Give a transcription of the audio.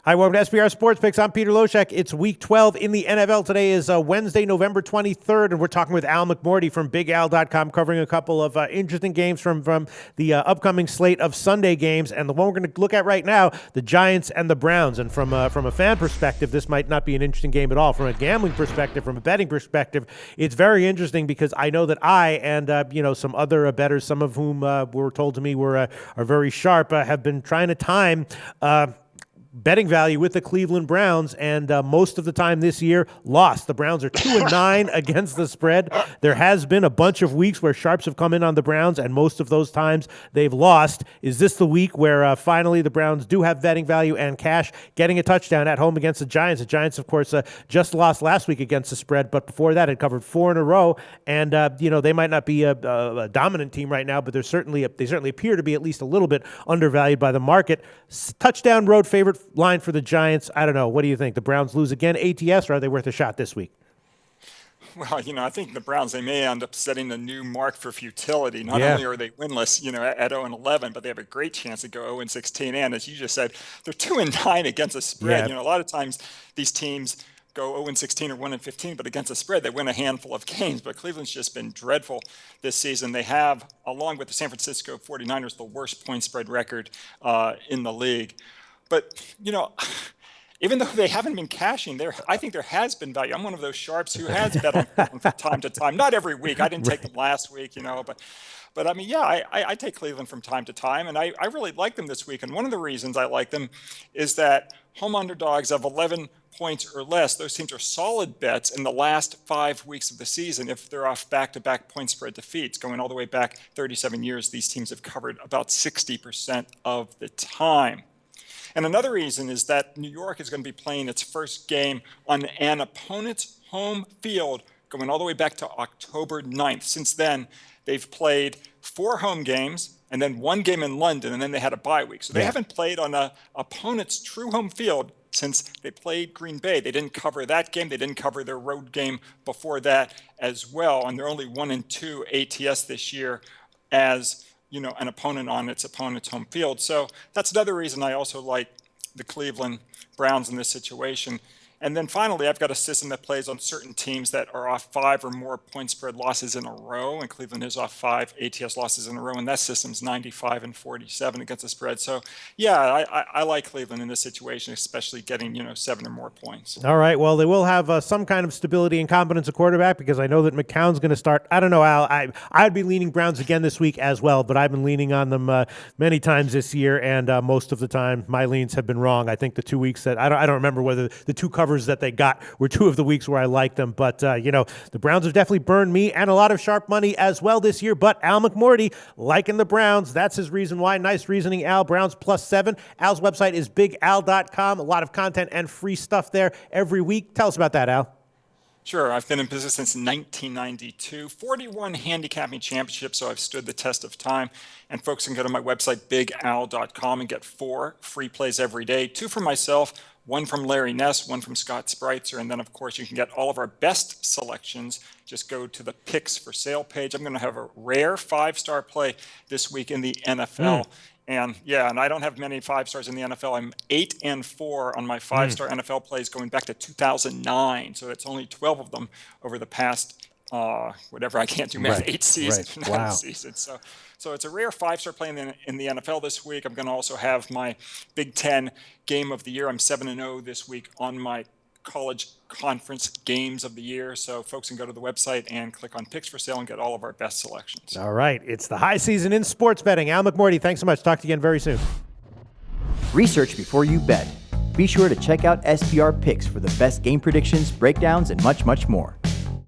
Hi, welcome to SBR Sports Picks. I'm Peter Loshak. It's Week 12 in the NFL. Today is Wednesday, November 23rd, and we're talking with Al Mcmordie from BigAl.com, covering a couple of interesting games from the upcoming slate of Sunday games. And the one we're going to look at right now, the Giants and the Browns. And from a fan perspective, this might not be an interesting game at all. From a gambling perspective, from a betting perspective, it's very interesting because I know that I and some other bettors, some of whom were told to me are very sharp, have been trying to time betting value with the Cleveland Browns, and most of the time this year lost. The Browns are 2-9 against the spread. There has been a bunch of weeks where sharps have come in on the Browns, and most of those times they've lost. Is this the week where finally the Browns do have betting value and cash, getting a touchdown at home against the Giants? The Giants, of course, just lost last week against the spread, but before that had covered 4 in a row. And they might not be a dominant team right now, but they certainly appear to be at least a little bit undervalued by the market. Touchdown road favorite line for the Giants. I don't know. What do you think? The Browns lose again ATS, or are they worth a shot this week? Well, I think the Browns, they may end up setting a new mark for futility. Not only are they winless, at 0-11, but they have a great chance to go 0-16. And as you just said, they're 2-9 against the spread. Yeah. A lot of times these teams go 0-16 or 1-15, but against the spread, they win a handful of games. But Cleveland's just been dreadful this season. They have, along with the San Francisco 49ers, the worst point spread record in the league. But, even though they haven't been cashing, I think there has been value. I'm one of those sharps who has bet on Cleveland from time to time. Not every week. I didn't take them last week, but I mean, yeah, I take Cleveland from time to time, and I really like them this week. And one of the reasons I like them is that home underdogs of 11 points or less, those teams are solid bets in the last 5 weeks of the season. If they're off back-to-back point spread defeats, going all the way back 37 years, these teams have covered about 60% of the time. And another reason is that New York is going to be playing its first game on an opponent's home field going all the way back to October 9th. Since then, they've played 4 home games and then 1 game in London, and then they had a bye week. So they haven't played on an opponent's true home field since they played Green Bay. They didn't cover that game. They didn't cover their road game before that as well. And they're only 1-2 ATS this year as an opponent on its opponent's home field. So that's another reason I also like the Cleveland Browns in this situation. And then finally, I've got a system that plays on certain teams that are off 5 or more point spread losses in a row, and Cleveland is off 5 ATS losses in a row, and that system's 95-47 against the spread. So, yeah, I like Cleveland in this situation, especially getting 7 or more points. All right. Well, they will have some kind of stability and competence at quarterback, because I know that McCown's going to start. I don't know, Al. I'd be leaning Browns again this week as well, but I've been leaning on them many times this year, and most of the time my leans have been wrong. I think the 2 weeks that I don't remember whether the 2 covers that they got were 2 of the weeks where I liked them. But, the Browns have definitely burned me and a lot of sharp money as well this year. But Al Mcmordie liking the Browns. That's his reason why. Nice reasoning, Al. Browns +7. Al's website is BigAl.com. A lot of content and free stuff there every week. Tell us about that, Al. Sure. I've been in business since 1992, 41 handicapping championships, so I've stood the test of time. And folks can go to my website, BigAl.com, and get 4 free plays every day, 2 from myself, 1 from Larry Ness, 1 from Scott Spreitzer, and then, of course, you can get all of our best selections. Just go to the Picks for Sale page. I'm going to have a rare 5-star play this week in the NFL. And I don't have many 5-stars in the NFL. I'm 8-4 on my 5-star NFL plays going back to 2009. So it's only 12 of them over the past, whatever, I can't do math, 8 seasons. Right. Wow. Seasons. So it's a rare 5-star play in the NFL this week. I'm going to also have my Big Ten Game of the Year. I'm 7-0 this week on my college conference games of the year. So folks can go to the website and click on Picks for Sale and get all of our best selections. All right. It's the high season in sports betting. Al Mcmordie, thanks so much. Talk to you again very soon. Research before you bet. Be sure to check out SBR Picks for the best game predictions, breakdowns, and much, much more.